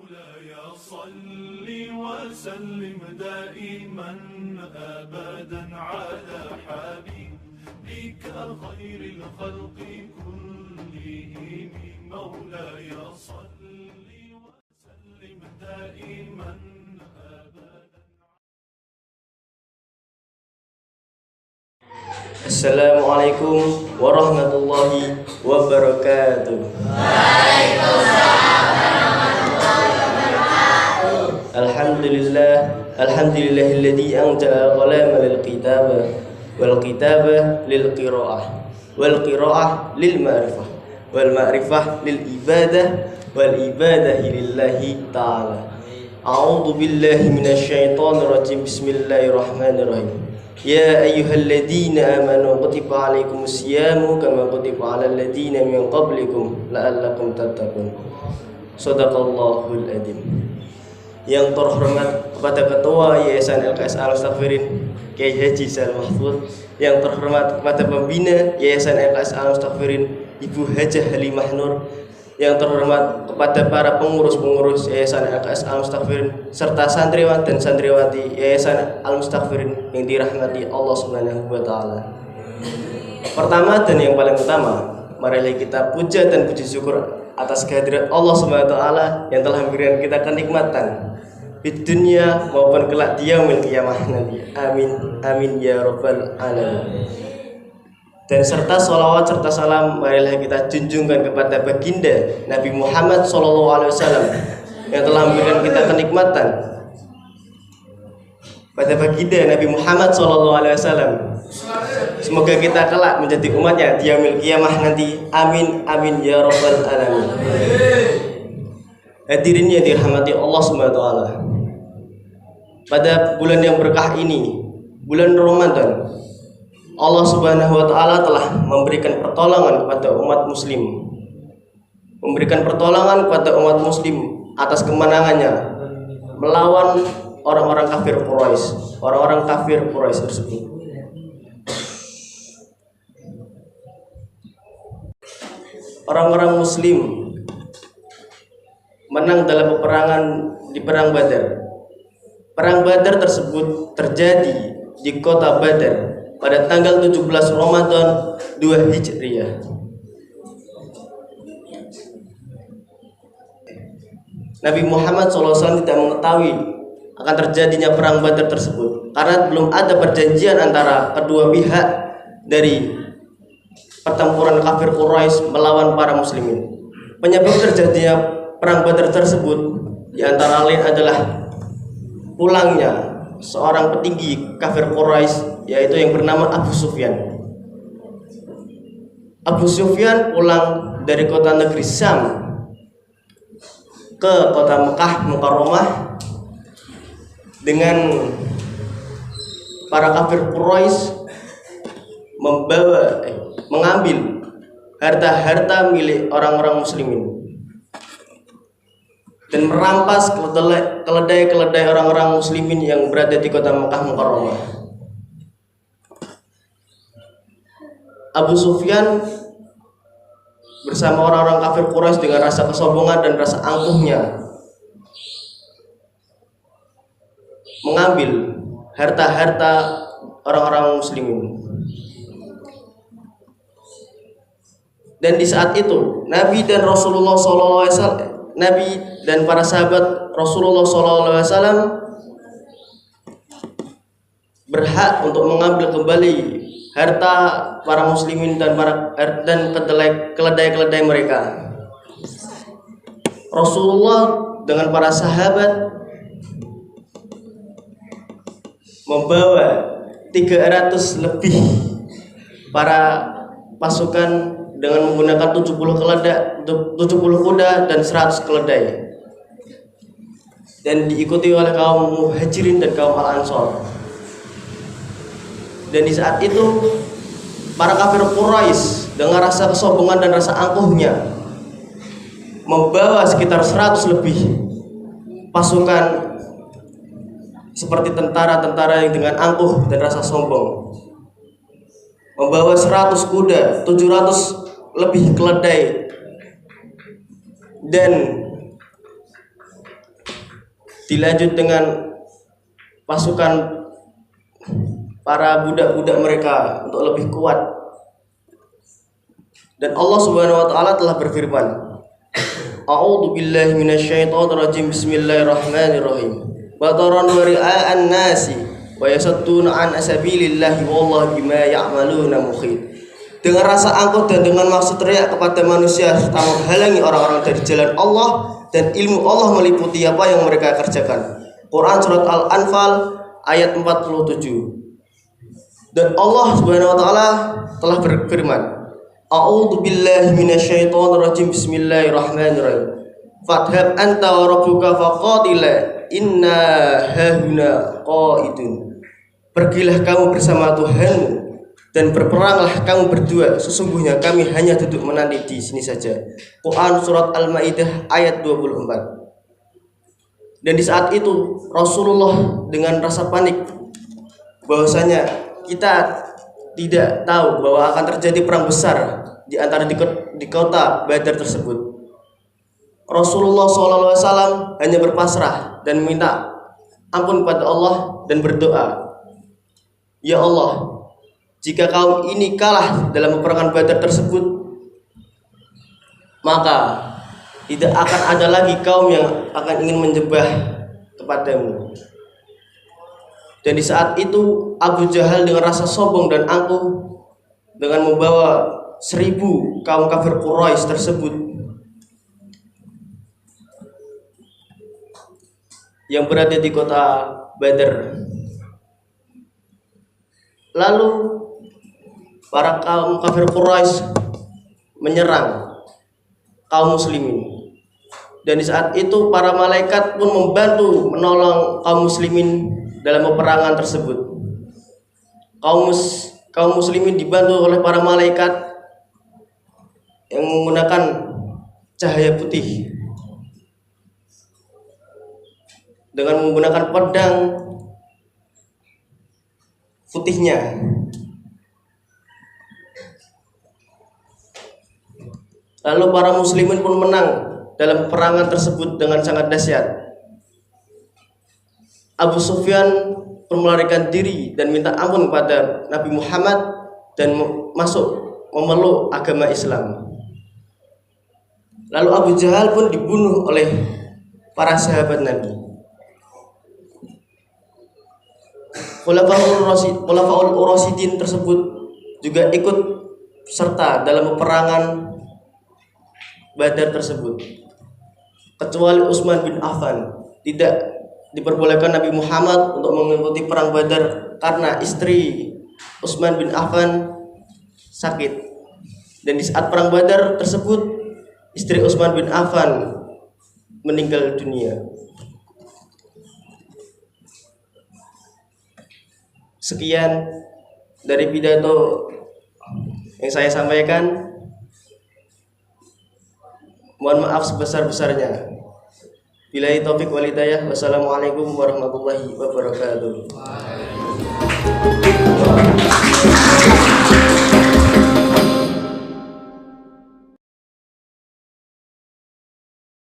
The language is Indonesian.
مولاي صل وسلم دائما أبدا على حبيبك خير الخلق كلهم مولاي صل وسلم دائما أبدا. Assalamualaikum warahmatullahi wabarakatuh. Alhamdulillahilladzi anzala qalamal kitaba wal kitaba lil qiraah wal qiraah lil ma'rifah wal ma'rifah lil ibadah wal ibadah lillahi ta'ala. A'udzu billahi minasyaitonir rajim. Bismillahirrahmanirrahim. Ya ayyuhalladzina amanu kutiba alaikumus siyamu kama kutiba alal ladzina min qablikum la'allakum tattaqun. Shadaqallahul adzim. Yang terhormat kepada Ketua Yayasan LKS Al-Mustaghfirin Kiai Haji Sal Mahfud, yang terhormat kepada Pembina Yayasan LKS Al-Mustaghfirin Ibu Hajah Halimah Nur, yang terhormat kepada para pengurus-pengurus Yayasan LKS Al-Mustaghfirin serta santriwan dan santriwati Yayasan Al-Mustaghfirin yang dirahmati Allah Subhanahu wa taala. Pertama dan yang paling utama, marilah kita puja dan puji syukur atas kehadirat Allah Subhanahu wa taala yang telah memberikan kita kenikmatan di dunia maupun kelak di yaumil qiyamah nanti. Amin amin ya rabbal alamin. Dan serta sholawat serta salam marilah kita junjungkan kepada baginda Nabi Muhammad SAW yang telah memberikan kita kenikmatan. Pada baginda Nabi Muhammad SAW, semoga kita kelak menjadi umatnya di yaumil qiyamah nanti. Amin amin ya rabbal alamin. Hadirin yang dirahmati Allah SWT, pada bulan yang berkah ini, bulan Ramadan, Allah Subhanahu wa taala telah memberikan pertolongan kepada umat muslim, memberikan pertolongan kepada umat muslim atas kemenangannya melawan orang-orang kafir Quraisy, orang-orang kafir Quraisy tersebut. Orang-orang muslim menang dalam peperangan di perang Badar. Perang Badar tersebut terjadi di kota Badar pada tanggal 17 Ramadan 2 Hijriah. Nabi Muhammad SAW tidak mengetahui akan terjadinya perang Badar tersebut karena belum ada perjanjian antara kedua pihak dari pertempuran kafir Quraisy melawan para muslimin. Penyebab terjadinya perang Badar tersebut di antara lain adalah pulangnya seorang petinggi kafir Quraisy, yaitu yang bernama Abu Sufyan. Abu Sufyan pulang dari kota negeri Syam ke kota Mekah Mukarramah dengan para kafir Quraisy mengambil harta-harta milik orang-orang muslimin dan merampas keledai-keledai orang-orang muslimin yang berada di kota Mekah Mukarramah. Abu Sufyan bersama orang-orang kafir Quraisy dengan rasa kesombongan dan rasa angkuhnya mengambil harta-harta orang-orang muslimin. Dan di saat itu Nabi dan Rasulullah SAW, Nabi dan para sahabat Rasulullah SAW berhak untuk mengambil kembali harta para muslimin dan keledai-keledai mereka. Rasulullah dengan para sahabat membawa 300 lebih para pasukan dengan menggunakan 70 kuda dan 100 keledai, dan diikuti oleh kaum Muhajirin dan kaum Al-Ansor. Dan di saat itu para kafir Quraisy dengan rasa kesombongan dan rasa angkuhnya membawa sekitar 100 lebih pasukan seperti tentara-tentara yang dengan angkuh dan rasa sombong, membawa 100 kuda, 700 lebih keledai, dan dilanjut dengan pasukan para budak-budak mereka untuk lebih kuat. Dan Allah Subhanahu wa taala telah berfirman, A'udzu billahi minasyaitonir rajim. Bismillahirrahmanirrahim. Bataran wa ri'a'an nasi wa yasadduna an asabilillahi wallahu bima ya'maluna muhit. Dengan rasa angkuh dan dengan maksud riya kepada manusia serta menghalangi orang-orang dari jalan Allah, dan ilmu Allah meliputi apa yang mereka kerjakan. Quran surat Al-Anfal ayat 47. Dan Allah Subhanahu wa taala telah berfirman, A'udzu billahi minasyaitonir rajim. Bismillahirrahmanirrahim. Fadhhab anta wa rabbuka faqatila inna hahuna qaidun. Pergilah kamu bersama Tuhanmu dan berperanglah kamu berdua, sesungguhnya kami hanya duduk menanti di sini saja. Quran surat Al-Maidah ayat 24. Dan di saat itu Rasulullah dengan rasa panik bahwasanya kita tidak tahu bahwa akan terjadi perang besar di antara di kota Badar tersebut. Rasulullah SAW hanya berpasrah dan meminta ampun kepada Allah dan berdoa, Ya Allah, jika kaum ini kalah dalam peperangan Badar tersebut, maka tidak akan ada lagi kaum yang akan ingin menyembah kepadamu. Dan di saat itu Abu Jahal dengan rasa sombong dan angkuh dengan membawa 1000 kaum kafir Quraisy tersebut yang berada di kota Badar. Lalu para kaum kafir Quraisy menyerang kaum muslimin. Dan di saat itu para malaikat pun membantu menolong kaum muslimin dalam peperangan tersebut. Kaum muslimin dibantu oleh para malaikat yang menggunakan cahaya putih dengan menggunakan pedang putihnya. Lalu para muslimin pun menang dalam peperangan tersebut dengan sangat dahsyat. Abu Sufyan pun melarikan diri dan minta ampun kepada Nabi Muhammad dan memeluk agama Islam. Lalu Abu Jahal pun dibunuh oleh para sahabat Nabi. Khulafaul Rasyidin tersebut juga ikut serta dalam peperangan Badar tersebut, kecuali Utsman bin Affan. Tidak diperbolehkan Nabi Muhammad untuk mengikuti perang Badar karena istri Utsman bin Affan sakit. Dan di saat perang Badar tersebut istri Utsman bin Affan meninggal dunia. Sekian dari pidato yang saya sampaikan. Mohon maaf sebesar-besarnya. Billahi taufik wal hidayah. Wassalamualaikum warahmatullahi wabarakatuh.